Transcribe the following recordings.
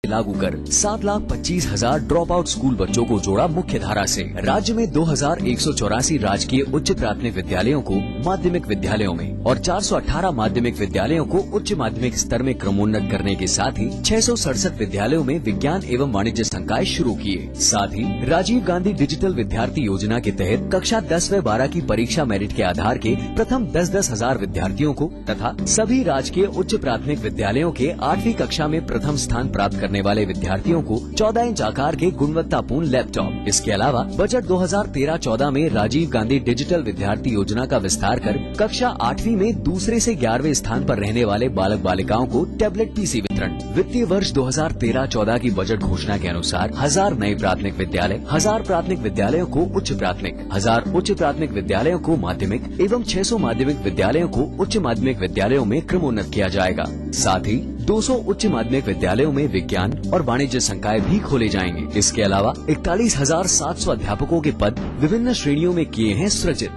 लागू कर 7,25,000 drop out school बच्चों को जोड़ा मुख्य धारा से। राज्य में 2,184 राजकीय उच्च प्राथमिक विद्यालयों को माध्यमिक विद्यालयों में और 418 माध्यमिक विद्यालयों को उच्च माध्यमिक स्तर में क्रमोन्नत करने के साथ ही 667 विद्यालयों में विज्ञान एवं वाणिज्य संकाय शुरू किए। साथ ही राजीव गांधी डिजिटल विद्यार्थी योजना के तहत कक्षा 10 व 12 की परीक्षा मेरिट के आधार के प्रथम 10-10 हजार विद्यार्थियों को तथा सभी राजकीय उच्च प्राथमिक विद्यालयों के 8वीं कक्षा में प्रथम स्थान प्राप्त करने वाले विद्यार्थियों को 14 इंच आकार के गुणवत्तापूर्ण लैपटॉप। इसके अलावा बजट 2013-14 में राजीव गांधी डिजिटल विद्यार्थी योजना का विस्तार कर कक्षा 8वीं में दूसरे से 11वें स्थान पर रहने वाले बालक बालिकाओं को टैबलेट पीसी वितरण। वित्तीय वर्ष 2013-14 की बजट घोषणा के अनुसार 1000 नए प्राथमिक विद्यालय, 1000 प्राथमिक विद्यालयों को उच्च प्राथमिक, 1000 उच्च प्राथमिक विद्यालयों को माध्यमिक एवं 600 माध्यमिक विद्यालयों को उच्च माध्यमिक विद्यालयों में क्रमोन्नत किया जाएगा। साथ ही 200 उच्च माध्यमिक विद्यालयों में विज्ञान और वाणिज्य संकाय भी खोले जाएंगे। इसके अलावा 41,700 अध्यापकों के पद विभिन्न श्रेणियों में किए हैं सृजित।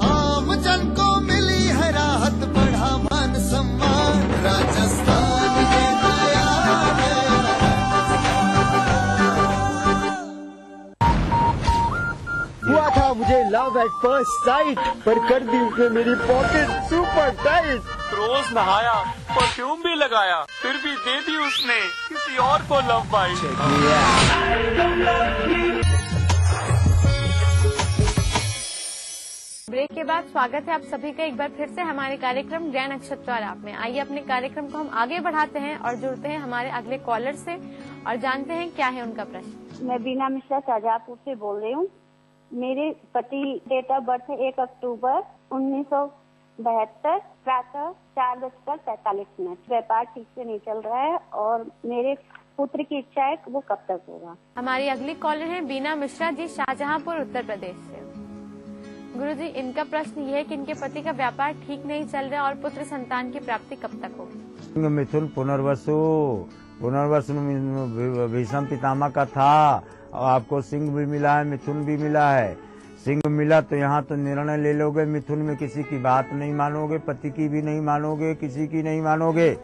आम जन को मिली है राहत, बढ़ा मान सम्मान, राजस्थान की दया है। हुआ था मुझे लव एट फर्स्ट साइट, पर कर दी उसने मेरी पॉकेट सुपर टाइट। रोज नहाया, परफ्यूम भी लगाया, फिर भी दे दी उसने किसी और को लव बाइट। ब्रेक के बाद स्वागत है आप सभी का एक बार फिर से हमारे कार्यक्रम ग्रह नक्षत्र और आप में। आइए अपने कार्यक्रम को हम आगे बढ़ाते हैं और जुड़ते हैं हमारे अगले कॉलर से और जानते हैं क्या है उनका प्रश्न। मैं बीना मिश्रा शाहजहांपुर से बोल रही हूँ। मेरे पति डेट ऑफ बर्थ है 1 अक्टूबर 1972, प्रातः 4:45। व्यापार ठीक से नहीं चल रहा है और मेरे पुत्र की इच्छा है वो कब तक होगा। हमारी अगली कॉलर है बीना मिश्रा जी, शाहजहांपुर उत्तर प्रदेश से। गुरुजी, इनका प्रश्न ये है कि इनके पति का व्यापार ठीक नहीं चल रहा और पुत्र संतान की प्राप्ति कब तक होगी। मिथुन पुनर्वसु भीषम पितामह का था और आपको सिंह भी मिला है, मिथुन भी मिला है। सिंह मिला तो यहाँ तो निर्णय ले लोगे, मिथुन में किसी की बात नहीं मानोगे, पति की भी नहीं मानोगे, किसी की नहीं मानोगे।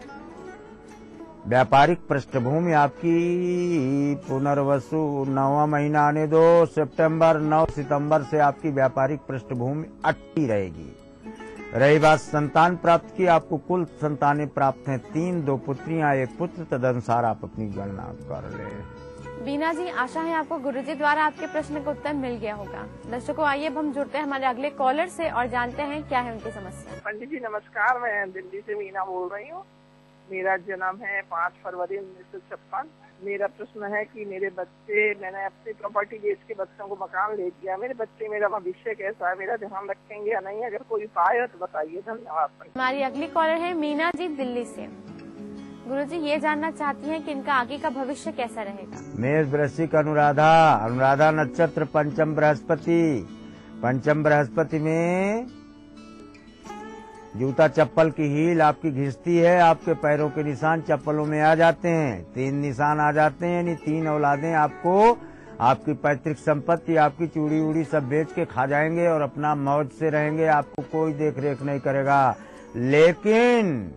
व्यापारिक पृष्ठभूमि आपकी पुनर्वसु 9वां महीना आने दो, 9 सितंबर से आपकी व्यापारिक पृष्ठभूमि अटकी रहेगी। रही बात संतान प्राप्त की, आपको कुल संतानें प्राप्त हैं 3, 2 पुत्रियां 1 पुत्र। तदनुसार आप अपनी गणना कर ले। बीना जी, आशा है आपको गुरुजी द्वारा आपके प्रश्न का उत्तर मिल गया होगा। दर्शकों, आइए अब हम जुड़ते हैं हमारे अगले कॉलर से और जानते हैं क्या है उनकी समस्या। पंडित जी नमस्कार, मैं दिल्ली से मीना बोल रही हूँ। मेरा जन्म है 5 फरवरी 1956। मेरा प्रश्न है कि मेरे बच्चे, मैंने अपनी प्रॉपर्टी बेच के बच्चों को मकान ले दिया। मेरे बच्चे, मेरा भविष्य कैसा है, मेरा ध्यान रखेंगे या नहीं, अगर कोई उपाय है तो बताइए। धन्यवाद। हमारी अगली कॉलर है मीना जी, दिल्ली से। गुरुजी, ये जानना चाहती हैं कि इनका आगे का भविष्य कैसा रहेगा। मेष वृश्चिक अनुराधा नक्षत्र, पंचम बृहस्पति में जूता चप्पल की हील आपकी घिसती है, आपके पैरों के निशान चप्पलों में आ जाते हैं। 3 निशान आ जाते हैं, यानी 3 औलादें आपको आपकी पैतृक संपत्ति, आपकी चूड़ी उड़ी सब बेच के खा जाएंगे और अपना मौज से रहेंगे। आपको कोई देख रेख नहीं करेगा। लेकिन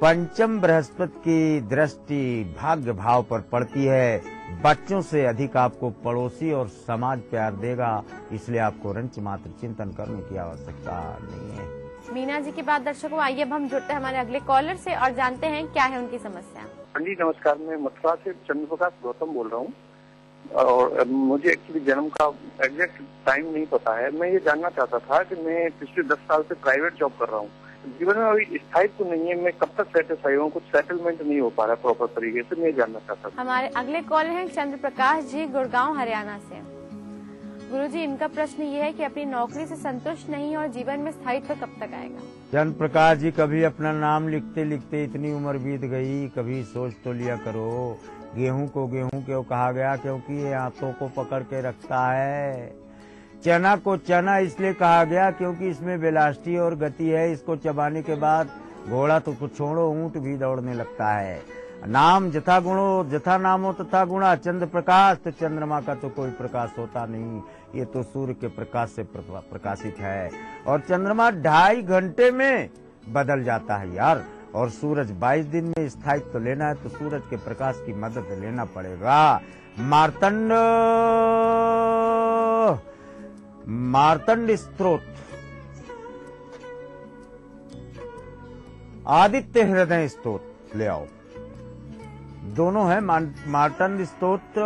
पंचम बृहस्पति की दृष्टि भाग्य भाव पर पड़ती है। बच्चों से अधिक आपको पड़ोसी और समाज प्यार देगा, इसलिए आपको रंच मात्र चिंतन करने की आवश्यकता नहीं है। मीना जी के बाद दर्शकों, आइए अब हम जुड़ते हैं हमारे अगले कॉलर से और जानते हैं क्या है उनकी समस्या। जी नमस्कार, मैं मथुरा से चंद्रप्रकाश गौतम बोल रहा हूँ और मुझे एक्चुअली जन्म का एग्जैक्ट टाइम नहीं पता है। मैं ये जानना चाहता था कि मैं पिछले 10 साल से प्राइवेट जॉब कर रहा हूँ। जीवन में अभी स्थायित्व नहीं है, मैं कब तक सेटिस्फाई हूँ, कुछ सेटलमेंट नहीं हो पा रहा प्रॉपर तरीके से, मैं जानना चाहता था। हमारे अगले कॉलर हैं चंद्र प्रकाश जी, गुड़गांव हरियाणा से। गुरुजी, इनका प्रश्न ये है कि अपनी नौकरी से संतुष्ट नहीं और जीवन में स्थायित्व कब तक आएगा। चंद्र प्रकाश जी, कभी अपना नाम लिखते लिखते इतनी उम्र बीत गई, कभी सोच तो लिया करो। गेहूं को गेहूं क्यों कहा गया, क्योंकि ये हाथों को पकड़ के रखता है। चना को चना इसलिए कहा गया क्योंकि इसमें वेलासिटी और गति है। इसको चबाने के बाद घोड़ा तो कुछ छोड़ो, ऊंट भी दौड़ने लगता है। नाम जथा गुणो, जथा नामो तथा गुणा। चंद्र प्रकाश, तो चंद्रमा का तो कोई प्रकाश होता नहीं, ये तो सूर्य के प्रकाश से प्रकाशित है। और चंद्रमा 2.5 घंटे में बदल जाता है यार। और सूरज 22 दिन में स्थायित्व लेना है तो सूरज के प्रकाश की मदद लेना पड़ेगा। मार्तंड स्तोत्र, आदित्य हृदय स्तोत्र ले आओ। दोनों है। मार्तंड स्तोत्र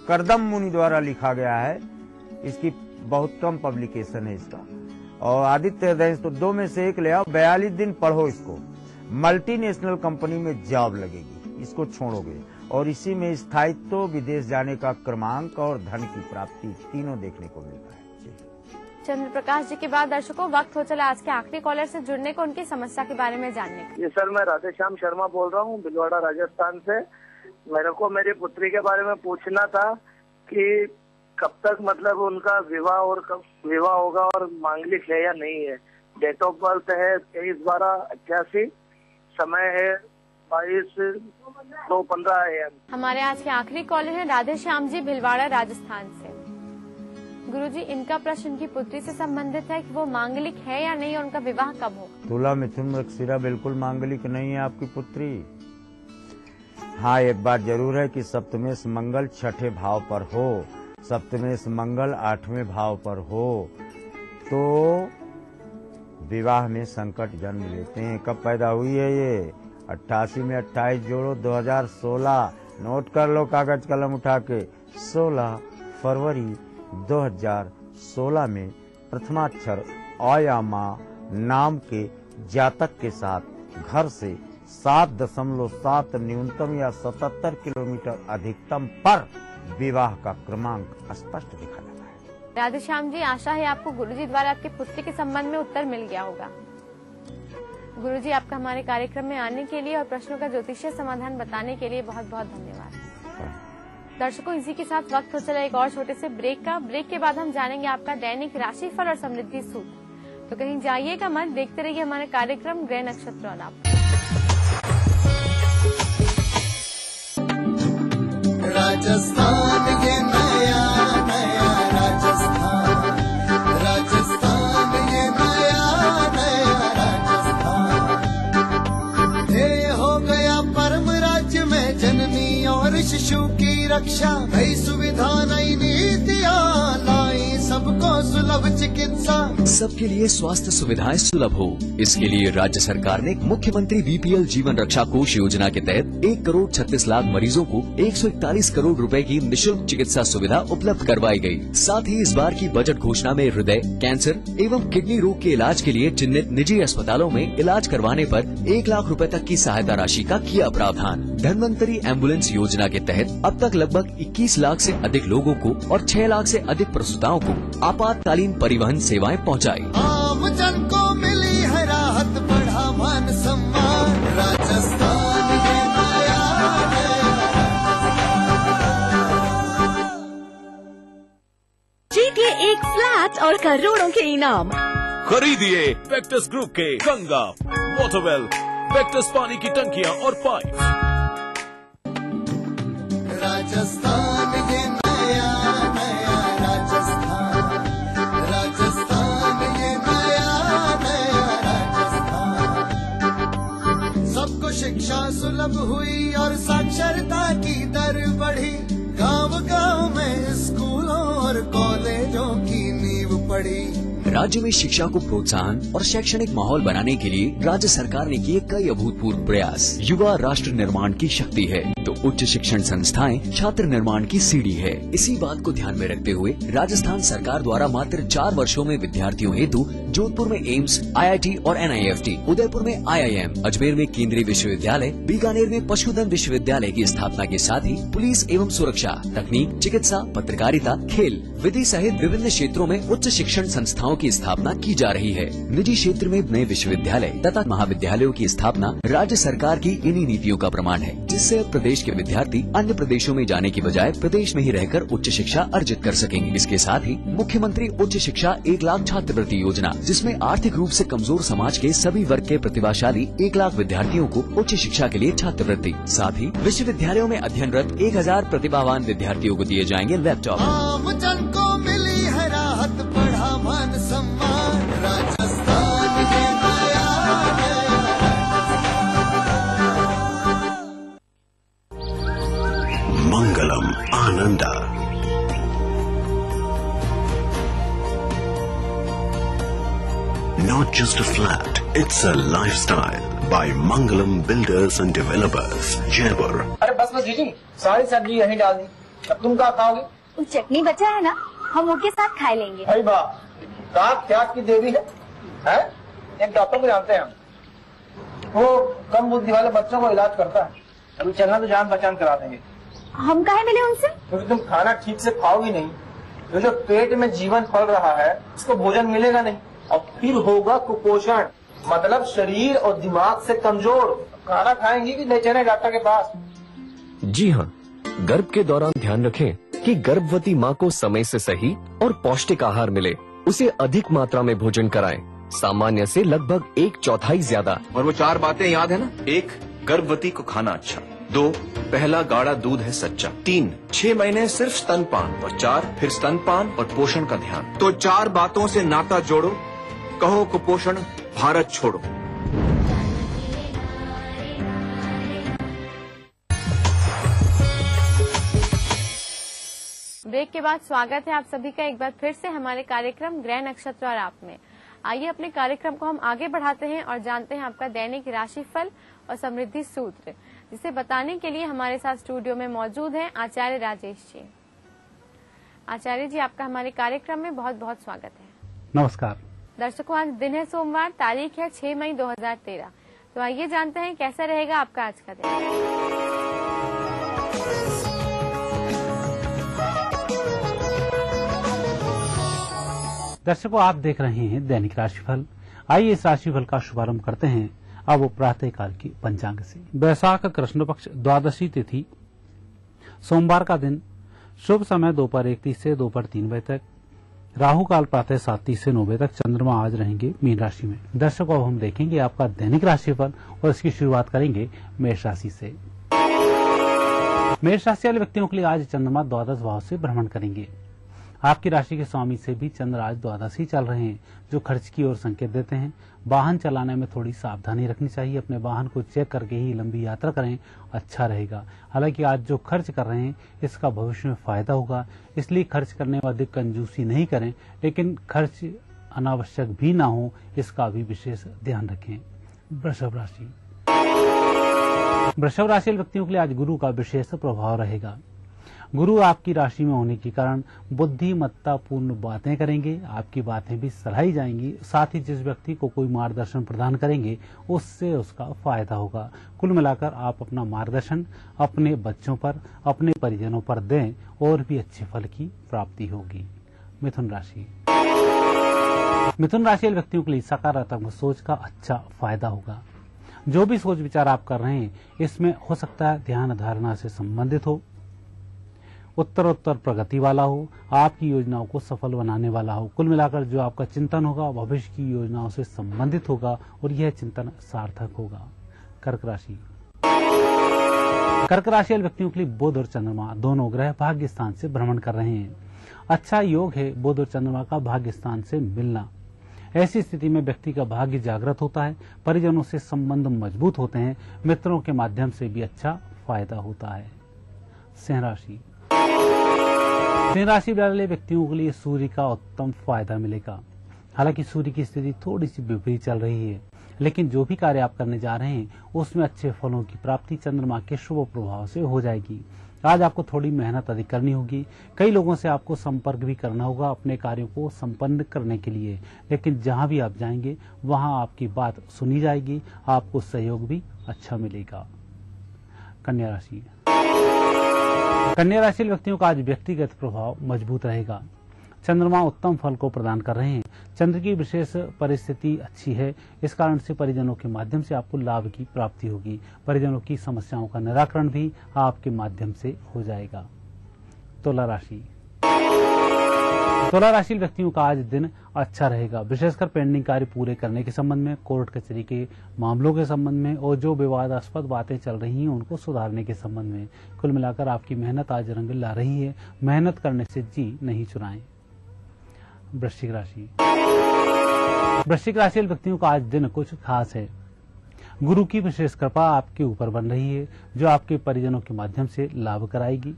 करदम मुनि द्वारा लिखा गया है, इसकी बहुत कम पब्लिकेशन है इसका। और आदित्य हृदय स्तोत्र, दो में से एक ले आओ। 42 दिन पढ़ो इसको। मल्टीनेशनल कंपनी में जॉब लगेगी, इसको छोड़ोगे। और इसी में स्थायित्व, विदेश जाने का क्रमांक और धन की प्राप्ति तीनों देखने को मिलता है। चंद्र प्रकाश जी के बाद दर्शकों वक्त हो चला आज के आखिरी कॉलर से जुड़ने को, उनकी समस्या के बारे में जानने का। जी सर, मैं राधेश्याम शर्मा बोल रहा हूँ भिलवाड़ा राजस्थान से। मेरे को मेरी पुत्री के बारे में पूछना था कि कब तक मतलब उनका विवाह और कब विवाह होगा और मांगलिक है या नहीं है। डेट ऑफ बर्थ है 23/12/88, समय है 22/2/15 AM। हमारे आज के आखिरी कॉलर हैं राधेश्याम जी भिलवाड़ा राजस्थान से। गुरुजी, इनका प्रश्न इनकी पुत्री से संबंधित है कि वो मांगलिक है या नहीं और उनका विवाह कब होगा। तुला मिथुन मृगशिरा बिल्कुल मांगलिक नहीं है आपकी पुत्री। हाँ, एक बात जरूर है कि सप्तमेश मंगल 6ठे भाव पर हो, सप्तमेश मंगल 8वें भाव पर हो तो विवाह में संकट जन्म लेते हैं। कब पैदा हुई है ये? 88 में 28 जोड़ो 2016, नोट कर लो कागज कलम उठा के। 16 फरवरी 2016 में प्रथमाक्षर अयामा नाम के जातक के साथ घर से 7.7 न्यूनतम या 77 किलोमीटर अधिकतम पर विवाह का क्रमांक स्पष्ट दिखा लगा है। राधेश्याम जी, आशा है आपको गुरुजी द्वारा आपके पुत्री के संबंध में उत्तर मिल गया होगा। गुरुजी, आपका हमारे कार्यक्रम में आने के लिए और प्रश्नों का ज्योतिषीय समाधान बताने के लिए बहुत बहुत धन्यवाद। दर्शकों, इसी के साथ वक्त हो चला एक और छोटे से ब्रेक का। ब्रेक के बाद हम जानेंगे आपका दैनिक राशिफल और समृद्धि सूत्र। तो कहीं जाइएगा मत, देखते रहिए हमारे कार्यक्रम ग्रह नक्षत्र और आप। राजस्थान ये नया नया राजस्थान, राजस्थान ये नया नया राजस्थान। ये हो गया परम राज्य में जननी और शिशु की रक्षा, नई सुविधा नई नीतियाँ लाई सबको सुलभ चिकित्सा। सबके लिए स्वास्थ्य सुविधाएं सुलभ हो, इसके लिए राज्य सरकार ने मुख्यमंत्री बीपीएल जीवन रक्षा कोष योजना के तहत 1,36,00,000 मरीजों को 141 करोड़ रुपए की निःशुल्क चिकित्सा सुविधा उपलब्ध करवाई गई। साथ ही इस बार की बजट घोषणा में हृदय, कैंसर एवं किडनी रोग के इलाज के लिए चिन्हित निजी अस्पतालों में इलाज करवाने पर 1 लाख रुपए तक की सहायता राशि का किया प्रावधान। धन्वंतरी एम्बुलेंस योजना के तहत अब तक लगभग 21 लाख से अधिक लोगों को और 6 लाख से अधिक प्रसूताओं को आपातकालीन परिवहन सेवाएं पहुंचाई। आम जन को मिली है राहत, बढ़ा मान सम्मान। राजस्थान ये नया जीतिए एक फ्लैट और करोड़ों के इनाम। खरीदिए वेक्टस ग्रुप के गंगा, वाटरवेल, वेक्टस पानी की टंकियां और पाइप। राजस्थान ये नया नया राजस्थान, राजस्थान ये नया नया राजस्थान। सबको शिक्षा सुलभ हुई और साक्षरता की दर बढ़ी, गांव-गांव में स्कूलों और कॉलेजों की नींव पड़ी। राज्य में शिक्षा को प्रोत्साहन और शैक्षणिक माहौल बनाने के लिए राज्य सरकार ने किए कई अभूतपूर्व प्रयास। युवा राष्ट्र निर्माण की शक्ति है तो उच्च शिक्षण संस्थाएं छात्र निर्माण की सीढ़ी है। इसी बात को ध्यान में रखते हुए राजस्थान सरकार द्वारा मात्र 4 वर्षों में विद्यार्थियों हेतु जोधपुर में एम्स, IIT और NIFT, उदयपुर में IIM, अजमेर में केंद्रीय विश्वविद्यालय, बीकानेर में पशुधन विश्वविद्यालय की स्थापना के साथ ही पुलिस एवं सुरक्षा, तकनीक, चिकित्सा, पत्रकारिता, खेल, विधि सहित विभिन्न क्षेत्रों में उच्च शिक्षण संस्थाओं की स्थापना की जा रही है। निजी क्षेत्र में नए विश्वविद्यालय तथा महाविद्यालयों की स्थापना राज्य सरकार की इन्हीं नीतियों का प्रमाण है, जिससे अब प्रदेश के विद्यार्थी अन्य प्रदेशों में जाने की बजाय प्रदेश में ही रहकर उच्च शिक्षा अर्जित कर सकेंगे। इसके साथ ही मुख्यमंत्री उच्च शिक्षा 1 लाख छात्रवृत्ति योजना, जिसमें आर्थिक रूप से कमजोर समाज के सभी वर्ग के प्रतिभाशाली 1 लाख विद्यार्थियों को उच्च शिक्षा के लिए छात्रवृत्ति, साथ ही विश्वविद्यालयों में अध्ययनरत 1000 प्रतिभावान विद्यार्थियों को दिए जाएंगे लैपटॉप। आम जन को मिली है राहत, बढ़ा मान सम्मान। राजस्थान ये नया नया Ananda. Not just a flat, it's a lifestyle by Mangalam Builders and Developers, Jaipur. अरे बस जीजी, सारी सब्जी यहीं डाल दी। अब तुम क्या खाओगे? वो चटनी बचा है ना, हम उसके साथ खा लेंगे। अरे वाह, त्याग की देवी है? एक डॉक्टर को जानते हैं हम, वो कम बुद्धि वाले बच्चों को इलाज करता है। अभी चलना तो जान पहचान करा देंगे। हम काहे मिले उनसे? क्योंकि तुम खाना ठीक से खाओगी नहीं, तो जो पेट में जीवन फल रहा है उसको भोजन मिलेगा नहीं और फिर होगा कुपोषण, मतलब शरीर और दिमाग से कमजोर। खाना खाएंगी कि नहीं चले डॉक्टर के पास? जी हाँ, गर्भ के दौरान ध्यान रखें कि गर्भवती माँ को समय से सही और पौष्टिक आहार मिले। उसे अधिक मात्रा में भोजन कराएं, सामान्य से लगभग 1/4 ज्यादा। और वो 4 बातें याद है ना? 1. गर्भवती को खाना अच्छा। 2. पहला गाढ़ा दूध है सच्चा। 3. 6 महीने सिर्फ स्तनपान। और 4. फिर स्तनपान और पोषण का ध्यान। तो 4 बातों से नाता जोड़ो, कहो कुपोषण भारत छोड़ो। ब्रेक के बाद स्वागत है आप सभी का एक बार फिर से हमारे कार्यक्रम ग्रह नक्षत्र और आप में। आइए अपने कार्यक्रम को हम आगे बढ़ाते हैं और जानते हैं आपका दैनिक राशिफल और समृद्धि सूत्र, जिसे बताने के लिए हमारे साथ स्टूडियो में मौजूद हैं आचार्य राजेश जी। आचार्य जी, आपका हमारे कार्यक्रम में बहुत बहुत स्वागत है। नमस्कार दर्शकों, आज दिन है सोमवार, तारीख है 6 मई 2013। तो आइए जानते हैं कैसा रहेगा आपका आज का दिन। दर्शकों, आप देख रहे हैं दैनिक राशिफल। आइए इस राशिफल का शुभारंभ करते हैं अब वो प्रातः काल की पंचांग से। वैशाख कृष्ण पक्ष द्वादशी तिथि सोमवार का दिन, शुभ समय दोपहर 1:30 से दोपहर 3 बजे तक, राहु काल प्रातः 7:30 से 9 बजे तक। चंद्रमा आज रहेंगे मीन राशि में। दर्शकों, अब हम देखेंगे आपका दैनिक राशिफल और इसकी शुरुआत करेंगे मेष राशि से। मेष राशि वाले व्यक्तियों के लिए आज चंद्रमा द्वादश भाव से भ्रमण करेंगे। आपकी राशि के स्वामी से भी चंद्र आज द्वादश ही चल रहे हैं, जो खर्च की ओर संकेत देते हैं। वाहन चलाने में थोड़ी सावधानी रखनी चाहिए। अपने वाहन को चेक करके ही लंबी यात्रा करें, अच्छा रहेगा। हालांकि आज जो खर्च कर रहे हैं इसका भविष्य में फायदा होगा, इसलिए खर्च करने में अधिक कंजूसी नहीं करें, लेकिन खर्च अनावश्यक भी ना हो इसका भी विशेष ध्यान रखें। वृषभ राशि। वृषभ राशि व्यक्तियों के लिए आज गुरु का विशेष प्रभाव रहेगा। गुरु आपकी राशि में होने के कारण बुद्धिमत्ता पूर्ण बातें करेंगे, आपकी बातें भी सराही जाएंगी। साथ ही जिस व्यक्ति को कोई मार्गदर्शन प्रदान करेंगे उससे उसका फायदा होगा। कुल मिलाकर आप अपना मार्गदर्शन अपने बच्चों पर, अपने परिजनों पर दें और भी अच्छे फल की प्राप्ति होगी। मिथुन राशि। मिथुन राशि वाले व्यक्तियों के लिए सकारात्मक सोच का अच्छा फायदा होगा। जो भी सोच विचार आप कर रहे हैं इसमें हो सकता है ध्यान धारणा से संबंधित हो, उत्तरोत्तर प्रगति वाला हो, आपकी योजनाओं को सफल बनाने वाला हो। कुल मिलाकर जो आपका चिंतन होगा भविष्य की योजनाओं से संबंधित होगा और यह चिंतन सार्थक होगा। कर्क राशि। कर्क राशि वाले व्यक्तियों के लिए बुध और चंद्रमा दोनों ग्रह भाग्य स्थान से भ्रमण कर रहे हैं। अच्छा योग है बुध और चंद्रमा का भाग्य स्थान से मिलना। ऐसी स्थिति में व्यक्ति का भाग्य जागृत होता है, परिजनों से संबंध मजबूत होते हैं, मित्रों के माध्यम से भी अच्छा फायदा होता है। सिंह राशि। सिंह राशि वाले व्यक्तियों के लिए सूर्य का उत्तम फायदा मिलेगा। हालांकि सूर्य की स्थिति थोड़ी सी विपरीत चल रही है, लेकिन जो भी कार्य आप करने जा रहे हैं उसमें अच्छे फलों की प्राप्ति चंद्रमा के शुभ प्रभाव से हो जाएगी। आज आपको थोड़ी मेहनत अधिक करनी होगी। कई लोगों से आपको संपर्क भी करना होगा अपने कार्यों को संपन्न करने के लिए, लेकिन जहां भी आप जाएंगे वहां आपकी बात सुनी जाएगी, आपको सहयोग भी अच्छा मिलेगा। कन्या राशि। कन्या राशि व्यक्तियों का आज व्यक्तिगत प्रभाव मजबूत रहेगा। चंद्रमा उत्तम फल को प्रदान कर रहे हैं। चंद्र की विशेष परिस्थिति अच्छी है, इस कारण से परिजनों के माध्यम से आपको लाभ की प्राप्ति होगी। परिजनों की समस्याओं का निराकरण भी आपके माध्यम से हो जाएगा। तुला राशि। तुला राशि व्यक्तियों का आज दिन अच्छा रहेगा, विशेषकर पेंडिंग कार्य पूरे करने के संबंध में, कोर्ट कचहरी के मामलों के संबंध में और जो विवादास्पद बातें चल रही हैं उनको सुधारने के संबंध में। कुल मिलाकर आपकी मेहनत आज रंग ला रही है। मेहनत करने से जी नहीं चुराएं। वृश्चिक राशि। वृश्चिक राशि व्यक्तियों का आज दिन कुछ खास है। गुरु की विशेष कृपा आपके ऊपर बन रही है, जो आपके परिजनों के माध्यम से लाभ कराएगी।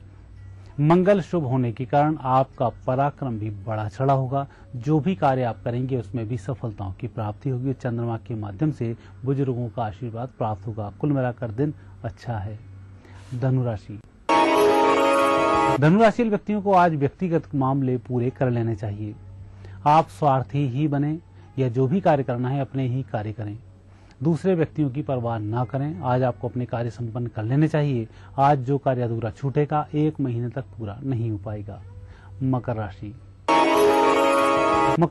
मंगल शुभ होने के कारण आपका पराक्रम भी बढ़ा चढ़ा होगा। जो भी कार्य आप करेंगे उसमें भी सफलताओं की प्राप्ति होगी। चंद्रमा के माध्यम से बुजुर्गों का आशीर्वाद प्राप्त होगा। कुल मिलाकर दिन अच्छा है। धनुराशि व्यक्तियों को आज व्यक्तिगत मामले पूरे कर लेने चाहिए। आप स्वार्थी ही बने या जो भी कार्य करना है अपने ही कार्य करें, दूसरे व्यक्तियों की परवाह ना करें। आज आपको अपने कार्य संपन्न कर लेने चाहिए। आज जो कार्य अधूरा छूटेगा 1 महीने तक पूरा नहीं हो पाएगा। मकर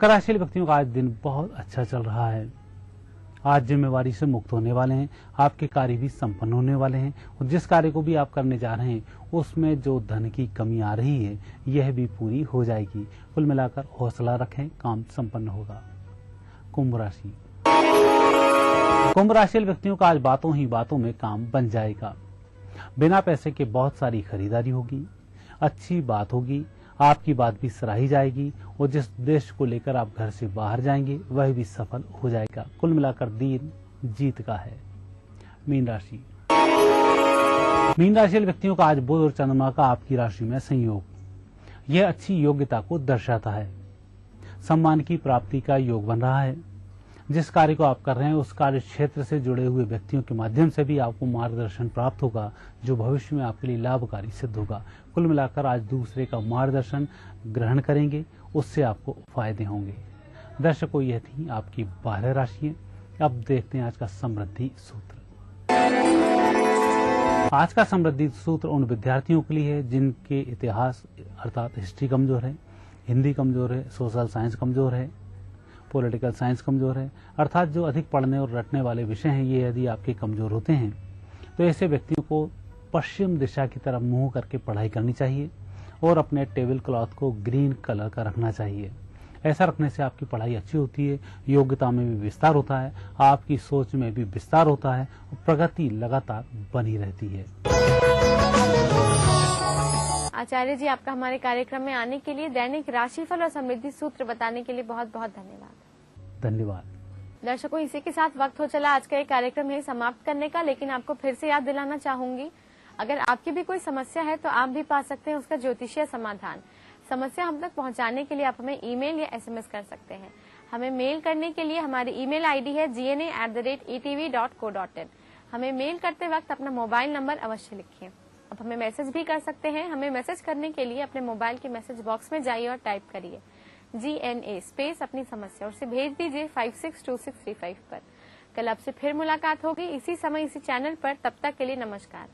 राशि व्यक्तियों का आज दिन बहुत अच्छा चल रहा है। आज जिम्मेवारी से मुक्त होने वाले हैं। आपके कार्य भी संपन्न होने वाले हैं और जिस कार्य को भी आप करने जा रहे हैं उसमें जो धन की कमी आ रही है यह भी पूरी हो जाएगी। कुल मिलाकर हौसला रखें, काम संपन्न होगा। कुंभ राशि व्यक्तियों का आज बातों ही बातों में काम बन जाएगा। बिना पैसे के बहुत सारी खरीदारी होगी, अच्छी बात होगी, आपकी बात भी सराही जाएगी और जिस उद्देश्य को लेकर आप घर से बाहर जाएंगे वह भी सफल हो जाएगा। कुल मिलाकर दिन जीत का है। मीन राशि व्यक्तियों का आज बुध और चंद्रमा का आपकी राशि में संयोग, यह अच्छी योग्यता को दर्शाता है। सम्मान की प्राप्ति का योग बन रहा है। जिस कार्य को आप कर रहे हैं उस कार्य क्षेत्र से जुड़े हुए व्यक्तियों के माध्यम से भी आपको मार्गदर्शन प्राप्त होगा जो भविष्य में आपके लिए लाभकारी सिद्ध होगा। कुल मिलाकर आज दूसरे का मार्गदर्शन ग्रहण करेंगे, उससे आपको फायदे होंगे। दर्शकों, यह थी आपकी 12 राशियां। अब देखते हैं आज का समृद्धि सूत्र। आज का समृद्धि सूत्र उन विद्यार्थियों के लिए है जिनके इतिहास अर्थात हिस्ट्री कमजोर है, हिंदी कमजोर है, सोशल साइंस कमजोर है, पॉलिटिकल साइंस कमजोर है, अर्थात जो अधिक पढ़ने और रटने वाले विषय हैं ये यदि आपके कमजोर होते हैं तो ऐसे व्यक्तियों को पश्चिम दिशा की तरफ मुंह करके पढ़ाई करनी चाहिए और अपने टेबल क्लॉथ को ग्रीन कलर का रखना चाहिए। ऐसा रखने से आपकी पढ़ाई अच्छी होती है, योग्यता में भी विस्तार होता है, आपकी सोच में भी विस्तार होता है और प्रगति लगातार बनी रहती है। आचार्य जी, आपका हमारे कार्यक्रम में आने के लिए, दैनिक राशिफल और समृद्धि सूत्र बताने के लिए बहुत बहुत धन्यवाद। दर्शकों, इसी के साथ वक्त हो चला आज का ये कार्यक्रम यही समाप्त करने का, लेकिन आपको फिर से याद दिलाना चाहूंगी, अगर आपकी भी कोई समस्या है तो आप भी पा सकते हैं उसका ज्योतिषीय समाधान। समस्या हम तक पहुंचाने के लिए आप हमें ईमेल या SMS कर सकते हैं। हमें मेल करने के लिए हमारी ईमेल आईडी है gna@etv.co.in। हमें मेल करते वक्त अपना मोबाइल नंबर अवश्य लिखिए। अब हमें मैसेज भी कर सकते हैं। हमें मैसेज करने के लिए अपने मोबाइल के मैसेज बॉक्स में जाइए और टाइप करिए GNA स्पेस अपनी समस्या और उसे भेज दीजिए 562635 पर। कल आपसे फिर मुलाकात होगी इसी समय इसी चैनल पर। तब तक के लिए नमस्कार।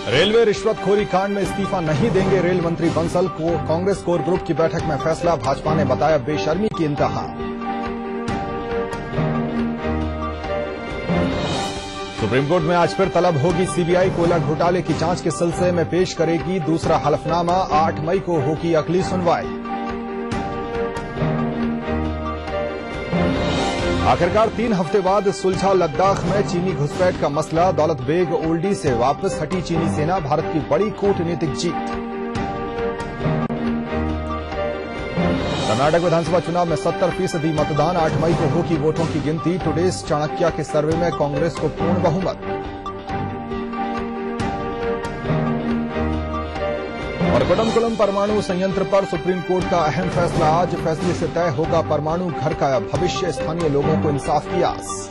रेलवे रिश्वतखोरी कांड में इस्तीफा नहीं देंगे रेल मंत्री बंसल को कांग्रेस कोर ग्रुप की बैठक में फैसला। भाजपा ने बताया बेशर्मी की इंतहा। सुप्रीम कोर्ट में आज फिर तलब होगी। सीबीआई कोयला घोटाले की जांच के सिलसिले में पेश करेगी दूसरा हलफनामा। 8 मई को होगी अगली सुनवाई। आखिरकार 3 हफ्ते बाद सुलझा लद्दाख में चीनी घुसपैठ का मसला। दौलत बेग ओल्डी से वापस हटी चीनी सेना। भारत की बड़ी कूटनीतिक जीत। कर्नाटक विधानसभा चुनाव में 70% मतदान। 8 मई को होगी वोटों की गिनती। टुडेस चाणक्य के सर्वे में कांग्रेस को पूर्ण बहुमत। और कुडमकुलम परमाणु संयंत्र पर सुप्रीम कोर्ट का अहम फैसला। आज फैसले से तय होगा परमाणु घर का भविष्य। स्थानीय लोगों को इंसाफ की आस।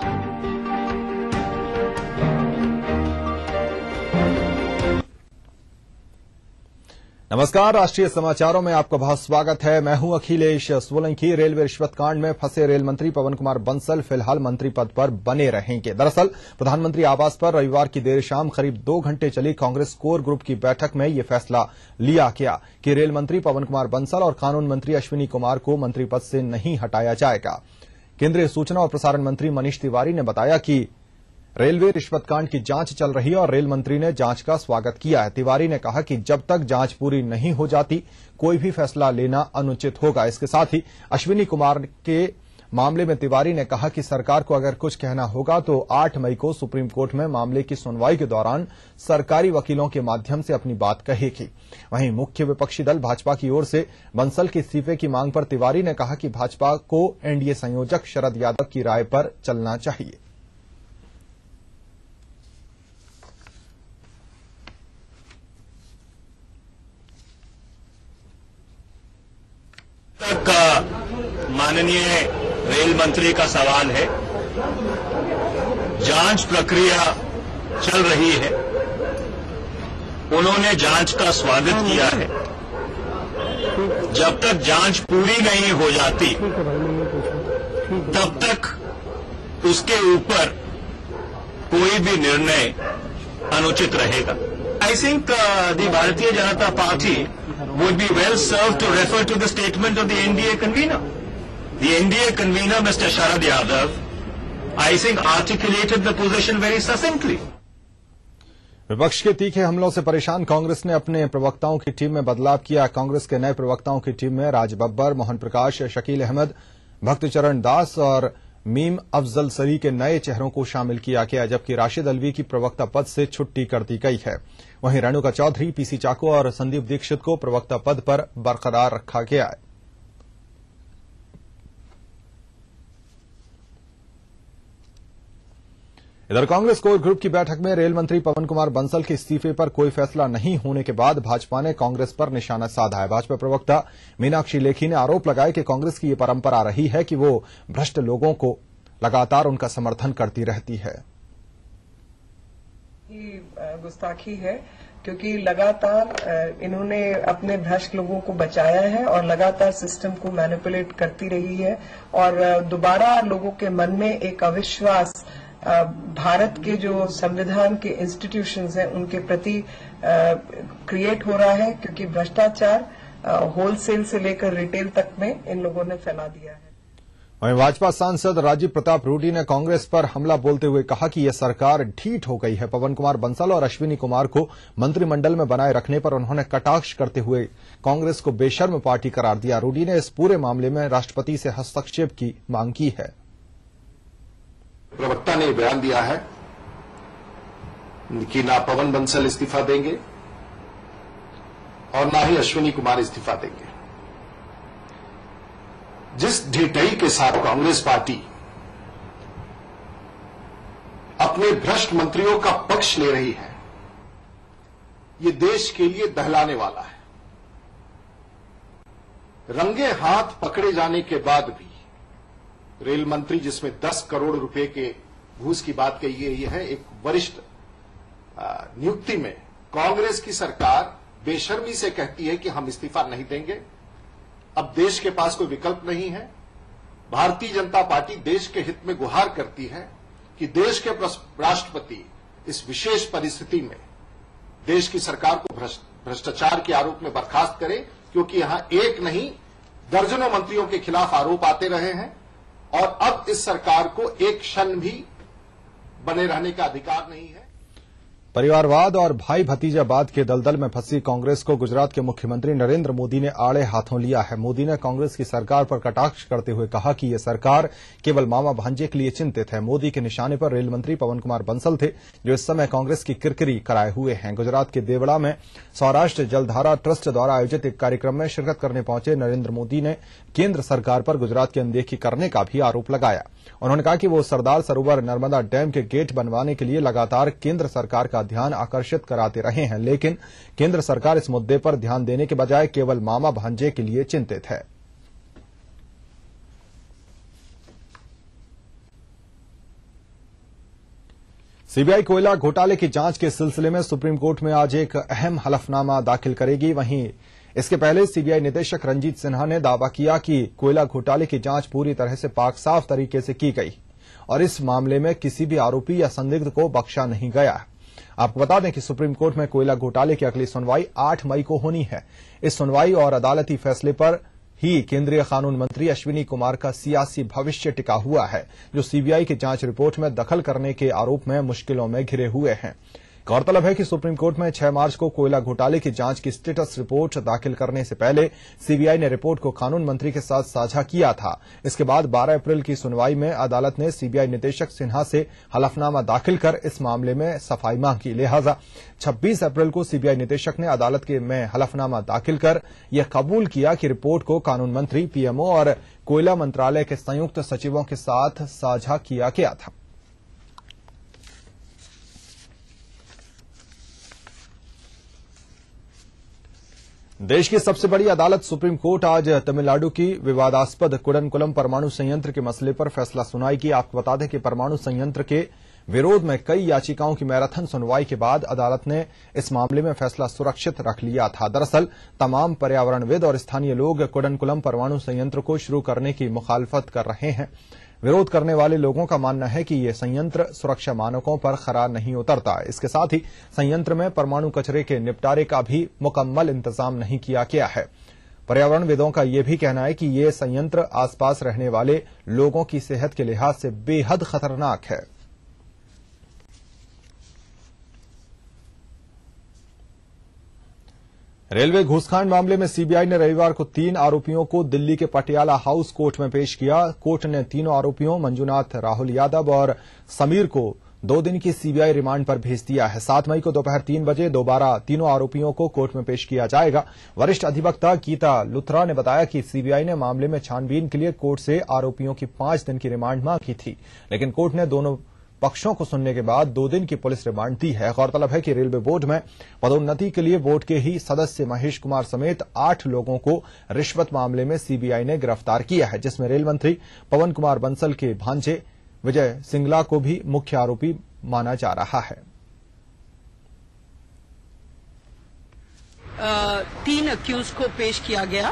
नमस्कार, राष्ट्रीय समाचारों में आपका बहुत स्वागत है। मैं हूं अखिलेश सोलंकी। रेलवे रिश्वत कांड में फंसे रेल मंत्री पवन कुमार बंसल फिलहाल मंत्री पद पर बने रहेंगे। दरअसल प्रधानमंत्री आवास पर रविवार की देर शाम करीब 2 घंटे चली कांग्रेस कोर ग्रुप की बैठक में यह फैसला लिया गया कि रेल मंत्री पवन कुमार बंसल और कानून मंत्री अश्विनी कुमार को मंत्री पद से नहीं हटाया जाएगा। केंद्रीय सूचना और प्रसारण मंत्री मनीष तिवारी ने बताया कि रेलवे रिश्वत कांड की जांच चल रही है और रेल मंत्री ने जांच का स्वागत किया है। तिवारी ने कहा कि जब तक जांच पूरी नहीं हो जाती कोई भी फैसला लेना अनुचित होगा। इसके साथ ही अश्विनी कुमार के मामले में तिवारी ने कहा कि सरकार को अगर कुछ कहना होगा तो 8 मई को सुप्रीम कोर्ट में मामले की सुनवाई के दौरान सरकारी वकीलों के माध्यम से अपनी बात कहेगी। वहीं मुख्य विपक्षी दल भाजपा की ओर से बंसल के इस्तीफे की मांग पर तिवारी ने कहा कि भाजपा को एनडीए संयोजक शरद यादव की राय पर चलना चाहिए। माननीय रेल मंत्री का सवाल है। जांच प्रक्रिया चल रही है, उन्होंने जांच का स्वागत किया है। जब तक जांच पूरी नहीं हो जाती तब तक उसके ऊपर कोई भी निर्णय अनुचित रहेगा। I think the Bharatiya Janata Party would be well served to refer to the statement of the NDA convener. The NDA convener, Mr. Sharad Yadav, I think articulated the position very succinctly. विपक्ष के तीखे हमलों से परेशान कांग्रेस ने अपने प्रवक्ताओं की team में बदलाव किया। कांग्रेस के नए प्रवक्ताओं की टीम में राज बब्बर, मोहन प्रकाश, शकील अहमद, भक्तचरण दास और मीम अफजल सरी के नए चेहरों को शामिल किया गया, जबकि राशिद अलवी की प्रवक्ता पद से छुट्टी कर दी गई है। वहीं रेणुका चौधरी, पीसी चाको और संदीप दीक्षित को प्रवक्ता पद पर बरकरार रखा गया है। इधर कांग्रेस कोर ग्रुप की बैठक में रेल मंत्री पवन कुमार बंसल के इस्तीफे पर कोई फैसला नहीं होने के बाद भाजपा ने कांग्रेस पर निशाना साधा है। भाजपा प्रवक्ता मीनाक्षी लेखी ने आरोप लगाया कि कांग्रेस की ये परंपरा रही है कि वो भ्रष्ट लोगों को लगातार उनका समर्थन करती रहती है। गुस्ताखी है क्योंकि लगातार इन्होंने अपने भ्रष्ट लोगों को बचाया है और लगातार सिस्टम को मैनिपुलेट करती रही है और दोबारा लोगों के मन में एक अविश्वास भारत के जो संविधान के इंस्टीट्यूशंस हैं उनके प्रति क्रिएट हो रहा है, क्योंकि भ्रष्टाचार होलसेल से लेकर रिटेल तक में इन लोगों ने फैला दिया है। वहीं भाजपा सांसद राजीव प्रताप रूडी ने कांग्रेस पर हमला बोलते हुए कहा कि यह सरकार ढीठ हो गई है। पवन कुमार बंसल और अश्विनी कुमार को मंत्रिमंडल में बनाए रखने पर उन्होंने कटाक्ष करते हुए कांग्रेस को बेशर्म पार्टी करार दिया। रूडी ने इस पूरे मामले में राष्ट्रपति से हस्तक्षेप की मांग की है। प्रवक्ता ने बयान दिया है कि ना पवन बंसल इस्तीफा देंगे और ना ही अश्विनी कुमार इस्तीफा देंगे। जिस ढिठाई के साथ कांग्रेस पार्टी अपने भ्रष्ट मंत्रियों का पक्ष ले रही है, ये देश के लिए दहलाने वाला है। रंगे हाथ पकड़े जाने के बाद भी रेल मंत्री, जिसमें 10 करोड़ रुपए के घूस की बात कही गई है, एक वरिष्ठ नियुक्ति में कांग्रेस की सरकार बेशर्मी से कहती है कि हम इस्तीफा नहीं देंगे। अब देश के पास कोई विकल्प नहीं है। भारतीय जनता पार्टी देश के हित में गुहार करती है कि देश के राष्ट्रपति इस विशेष परिस्थिति में देश की सरकार को भ्रष्टाचार के आरोप में बर्खास्त करे, क्योंकि यहां एक नहीं दर्जनों मंत्रियों के खिलाफ आरोप आते रहे हैं और अब इस सरकार को एक क्षण भी बने रहने का अधिकार नहीं है। परिवारवाद और भाई भतीजावाद के दलदल में फंसी कांग्रेस को गुजरात के मुख्यमंत्री नरेंद्र मोदी ने आड़े हाथों लिया है। मोदी ने कांग्रेस की सरकार पर कटाक्ष करते हुए कहा कि यह सरकार केवल मामा भांजे के लिए चिंतित है। मोदी के निशाने पर रेल मंत्री पवन कुमार बंसल थे, जो इस समय कांग्रेस की किरकिरी कराए हुए हैं। गुजरात के देवड़ा में सौराष्ट्र जलधारा ट्रस्ट द्वारा आयोजित एक कार्यक्रम में शिरकत करने पहुंचे नरेंद्र मोदी ने केंद्र सरकार पर गुजरात की अनदेखी करने का भी आरोप लगाया। उन्होंने कहा कि वो सरदार सरोवर नर्मदा डैम के गेट बनवाने के लिए लगातार केंद्र सरकार का ध्यान आकर्षित कराते रहे हैं, लेकिन केंद्र सरकार इस मुद्दे पर ध्यान देने के बजाय केवल मामा भांजे के लिए चिंतित है। सीबीआई कोयला घोटाले की जांच के सिलसिले में सुप्रीम कोर्ट में आज एक अहम हलफनामा दाखिल करेगी। वहीं इसके पहले सीबीआई निदेशक रंजीत सिन्हा ने दावा किया कि कोयला घोटाले की जांच पूरी तरह से पाक साफ तरीके से की गई और इस मामले में किसी भी आरोपी या संदिग्ध को बख्शा नहीं गया। आपको बता दें कि सुप्रीम कोर्ट में कोयला घोटाले की अगली सुनवाई 8 मई को होनी है। इस सुनवाई और अदालती फैसले पर ही केंद्रीय कानून मंत्री अश्विनी कुमार का सियासी भविष्य टिका हुआ है, जो सीबीआई की जांच रिपोर्ट में दखल करने के आरोप में मुश्किलों में घिरे हुए हैं। गौरतलब है कि सुप्रीम कोर्ट में 6 मार्च को कोयला घोटाले की जांच की स्टेटस रिपोर्ट दाखिल करने से पहले सीबीआई ने रिपोर्ट को कानून मंत्री के साथ साझा किया था। इसके बाद 12 अप्रैल की सुनवाई में अदालत ने सीबीआई निदेशक सिन्हा से हलफनामा दाखिल कर इस मामले में सफाई मांगी। लिहाजा 26 अप्रैल को सीबीआई निदेशक ने अदालत में हलफनामा दाखिल कर यह कबूल किया कि रिपोर्ट को कानून मंत्री, पीएमओ और कोयला मंत्रालय के संयुक्त सचिवों के साथ साझा किया गया था। देश की सबसे बड़ी अदालत सुप्रीम कोर्ट आज तमिलनाडु की विवादास्पद कुडनकुलम परमाणु संयंत्र के मसले पर फैसला सुनाएगी। आपको बता दें कि परमाणु संयंत्र के विरोध में कई याचिकाओं की मैराथन सुनवाई के बाद अदालत ने इस मामले में फैसला सुरक्षित रख लिया था। दरअसल तमाम पर्यावरणविद और स्थानीय लोग कुडनकुलम परमाणु संयंत्र को शुरू करने की मुखालफत कर रहे हैं। विरोध करने वाले लोगों का मानना है कि ये संयंत्र सुरक्षा मानकों पर खरा नहीं उतरता। इसके साथ ही संयंत्र में परमाणु कचरे के निपटारे का भी मुकम्मल इंतजाम नहीं किया गया है। पर्यावरणविदों का यह भी कहना है कि ये संयंत्र आसपास रहने वाले लोगों की सेहत के लिहाज से बेहद खतरनाक है। रेलवे घूसकांड मामले में सीबीआई ने रविवार को 3 आरोपियों को दिल्ली के पटियाला हाउस कोर्ट में पेश किया। कोर्ट ने तीनों आरोपियों मंजुनाथ, राहुल यादव और समीर को 2 दिन की सीबीआई रिमांड पर भेज दिया है। 7 मई को दोपहर 3 बजे दोबारा तीनों आरोपियों को कोर्ट में पेश किया जाएगा। वरिष्ठ अधिवक्ता गीता लुथरा ने बताया कि सीबीआई ने मामले में छानबीन के लिए कोर्ट से आरोपियों की 5 दिन की रिमांड मांगी थी, लेकिन कोर्ट ने दोनों पक्षों को सुनने के बाद 2 दिन की पुलिस रिमांड दी है। गौरतलब है कि रेलवे बोर्ड में पदोन्नति के लिए बोर्ड के ही सदस्य महेश कुमार समेत 8 लोगों को रिश्वत मामले में सीबीआई ने गिरफ्तार किया है, जिसमें रेल मंत्री पवन कुमार बंसल के भांजे विजय सिंगला को भी मुख्य आरोपी माना जा रहा है। 3 अक्यूज को पेश किया गया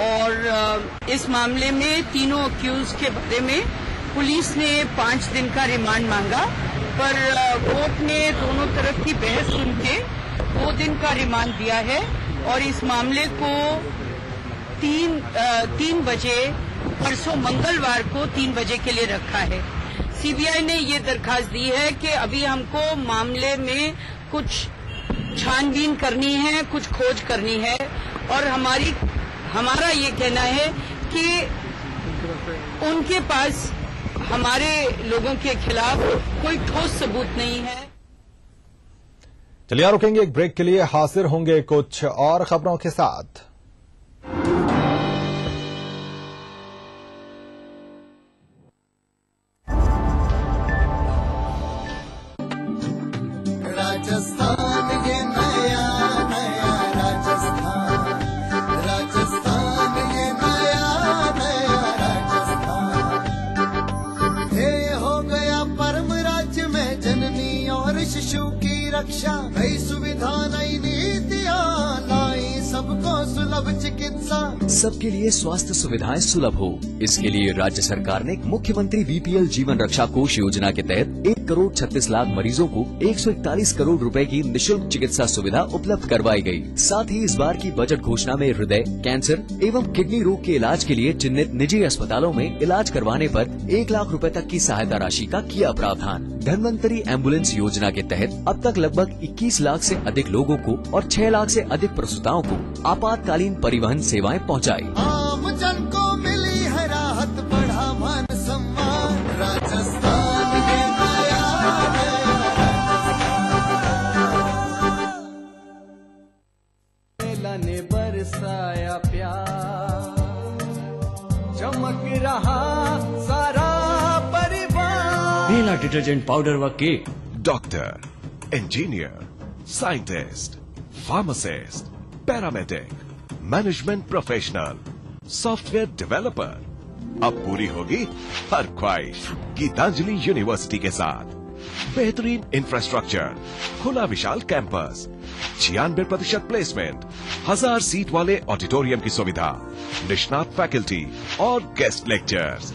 और इस मामले में तीनों अक्यूज के बारे में पुलिस ने 5 दिन का रिमांड मांगा, पर कोर्ट ने दोनों तरफ की बहस सुन के 2 दिन का रिमांड दिया है और इस मामले को 3 बजे परसों मंगलवार को 3 बजे के लिए रखा है। सीबीआई ने ये दरखास्त दी है कि अभी हमको मामले में कुछ छानबीन करनी है, कुछ खोज करनी है और हमारा ये कहना है कि उनके पास हमारे लोगों के खिलाफ कोई ठोस सबूत नहीं है। चलिए रुकेंगे एक ब्रेक के लिए, हाजिर होंगे कुछ और खबरों के साथ। राजस्थान ये नया नया राजस्थान, राजस्थान ये नया नया राजस्थान। ये हो गया परम राज्य में जननी और शिशु की रक्षा, नई सुविधा नई नीतियां लाई सबको सुलभ चिकित्सा। सबके लिए स्वास्थ्य सुविधाएं सुलभ हो, इसके लिए राज्य सरकार ने मुख्यमंत्री बीपीएल जीवन रक्षा कोष योजना के तहत 1 करोड़ 36 लाख मरीजों को 141 करोड़ रुपए की निशुल्क चिकित्सा सुविधा उपलब्ध करवाई गई। साथ ही इस बार की बजट घोषणा में हृदय, कैंसर एवं किडनी रोग के इलाज के लिए चिन्हित निजी अस्पतालों में इलाज करवाने पर 1 लाख रुपए तक की सहायता राशि का किया प्रावधान। धन्वंतरी एम्बुलेंस योजना के तहत अब तक लगभग 21 लाख से अधिक लोगों को और 6 लाख से अधिक प्रसूताओं को आपातकालीन परिवहन सेवाएं पहुंचाई। आम जन को मिली है राहत, बढ़ा मान सम्मान। राजस्थान ये नया मेला ने बरसाया प्यार, चमक रहा सारा परिवार। मेला डिटर्जेंट पाउडर व cake. Doctor, engineer, scientist, pharmacist, paramedic, management professional, software developer, अब पूरी होगी हर ख्वाहिश। गीतांजलि यूनिवर्सिटी के साथ बेहतरीन इंफ्रास्ट्रक्चर, खुला विशाल कैंपस, 96% प्लेसमेंट, 1000 सीट वाले ऑडिटोरियम की सुविधा, निष्णात फैकल्टी और गेस्ट लेक्चर्स।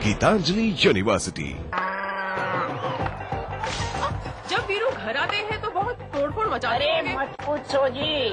गीतांजलि यूनिवर्सिटी। जब वीरू घर आते हैं तो बहुत तोड़फोड़ मचाते हैं। मत पूछो जी।